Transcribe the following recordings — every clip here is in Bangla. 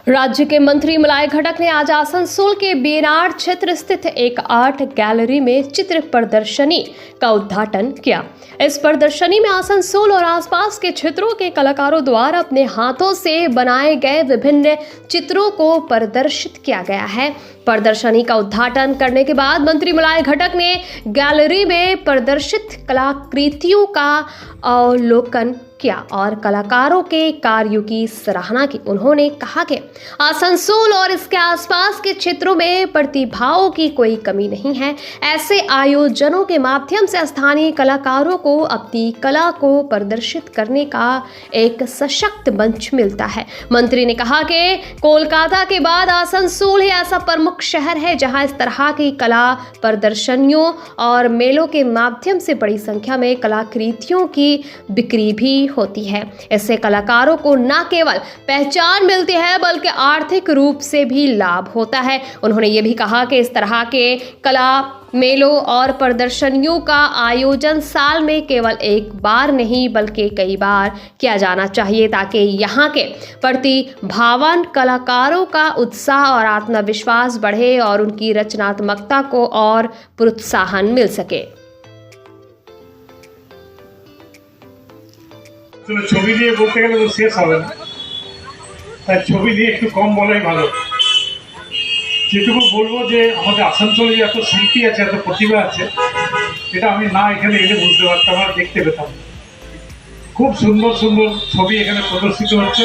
राज्य के मंत्री मलाय घटक ने आज आसनसोल के बेनाड क्षेत्र स्थित एक आर्ट गैलरी में चित्र प्रदर्शनी का उद्घाटन किया। इस प्रदर्शनी में आसनसोल और आसपास के क्षेत्रों के कलाकारों द्वारा अपने हाथों से बनाए गए विभिन्न चित्रों को प्रदर्शित किया गया है। प्रदर्शनी का उद्घाटन करने के बाद मंत्री मलाय घटक ने गैलरी में प्रदर्शित कलाकृतियों का अवलोकन किया और कलाकारों के कार्यों की सराहना की। उन्होंने कहा कि आसनसोल और इसके आसपास के क्षेत्रों में प्रतिभाओं की कोई कमी नहीं है। ऐसे आयोजनों के माध्यम से स्थानीय कलाकारों को अपनी कला को प्रदर्शित करने का एक सशक्त मंच मिलता है। मंत्री ने कहा कि कोलकाता के बाद आसनसोल ही ऐसा प्रमुख शहर है जहां इस तरह की कला प्रदर्शनियों और मेलों के माध्यम से बड़ी संख्या में कलाकृतियों की बिक्री भी होती है। इससे कलाकारों को न केवल पहचान मिलती है बल्कि आर्थिक रूप से भी लाभ होता है। उन्होंने ये भी कहा कि इस तरह के कला मेलों और प्रदर्शनियों का आयोजन साल में केवल एक बार नहीं बल्कि कई बार किया जाना चाहिए ताकि यहाँ के प्रतिभावान कलाकारों का उत्साह और आत्मविश्वास बढ़े और उनकी रचनात्मकता को और प्रोत्साहन मिल सके। ছবি দিয়ে বলতে গেলে তো শেষ হবে না, তাই ছবি দিয়ে একটু কম বলাই ভালো। যেটুকু বলবো যে আমাদের আসানসোলে যে এত শিল্পী আছে, এত প্রতিভা আছে, এটা আমি না এখানে এলে বুঝতে পারতাম আর দেখতে পেতাম। খুব সুন্দর সুন্দর ছবি এখানে প্রদর্শিত হচ্ছে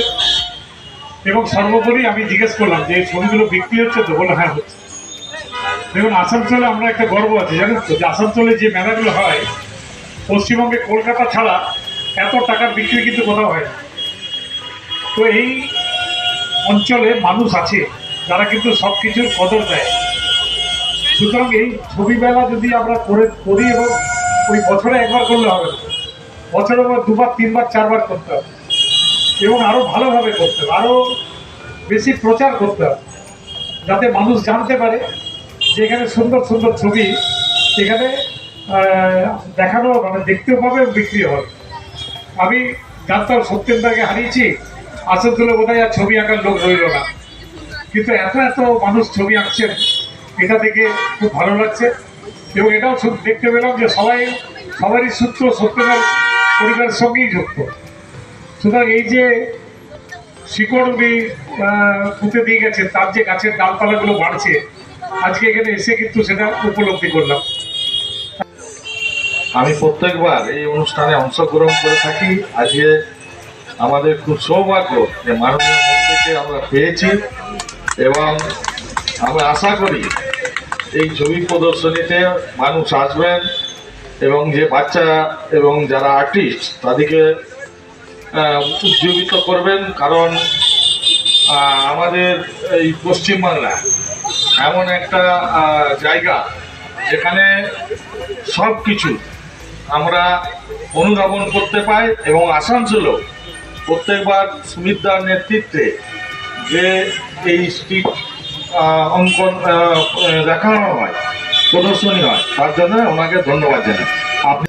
এবং সর্বোপরি আমি জিজ্ঞেস করলাম যে এই ছবিগুলো বিক্রি হচ্ছে তো? বলে হ্যাঁ হচ্ছে। দেখুন, আসানসোলে আমরা একটা গর্ব আছে, জানেন তো, যে আসানসোলে যে মেলাগুলো হয় পশ্চিমবঙ্গে কলকাতা ছাড়া এত টাকার বিক্রি কিন্তু কোথাও হয় না। তো এই অঞ্চলে মানুষ আছে যারা কিন্তু সব কিছুর কদর দেয়। সুতরাং এই ছবি মেলা যদি আমরা করি এবং ওই বছরে একবার করলে হবে না, বছরে দুবার তিনবার চারবার করতে হবে এবং আরও ভালোভাবে করতে হবে, আরও বেশি প্রচার করতে হবে যাতে মানুষ জানতে পারে যে এখানে সুন্দর সুন্দর ছবি এখানে দেখানো, মানে দেখতেও পাবে এবং বিক্রিও হবে। আমি জানতাম সত্যেন্দ্রকে হারিয়েছি, আসানসোলে বোধহয় আর ছবি আঁকার লোক রইল না, কিন্তু এত এত মানুষ ছবি আঁকছেন, এটা দেখে খুব ভালো লাগছে এবং এটাও দেখতে পেলাম যে সবারই সূত্র সত্যেন্দ্র পরিবারের সঙ্গেই যুক্ত। সুতরাং এই যে শিকড় উনি পুঁতে দিয়ে গেছেন, তার যে গাছের ডালপালাগুলো বাড়ছে, আজকে এখানে এসে কিন্তু সেটা উপলব্ধি করলাম। আমি প্রত্যেকবার এই অনুষ্ঠানে অংশগ্রহণ করে থাকি। আজকে আমাদের খুব সৌভাগ্য যে মাননীয় মন্ত্রীকে আমরা পেয়েছি এবং আমরা আশা করি এই ছবি প্রদর্শনীতে মানুষ আসবেন এবং যে বাচ্চা এবং যারা আর্টিস্ট তাদেরকে উজ্জীবিত করবেন। কারণ আমাদের এই পশ্চিমবাংলা এমন একটা জায়গা যেখানে সব কিছু আমরা অনুধাবন করতে পাই এবং আসানসোলও প্রত্যেকবার সুমিতদার নেতৃত্বে যে এই স্ট্রিট অঙ্কন দেখানো হয়, প্রদর্শনী হয়, তার জন্য ওনাকে ধন্যবাদ জানাই। আপনি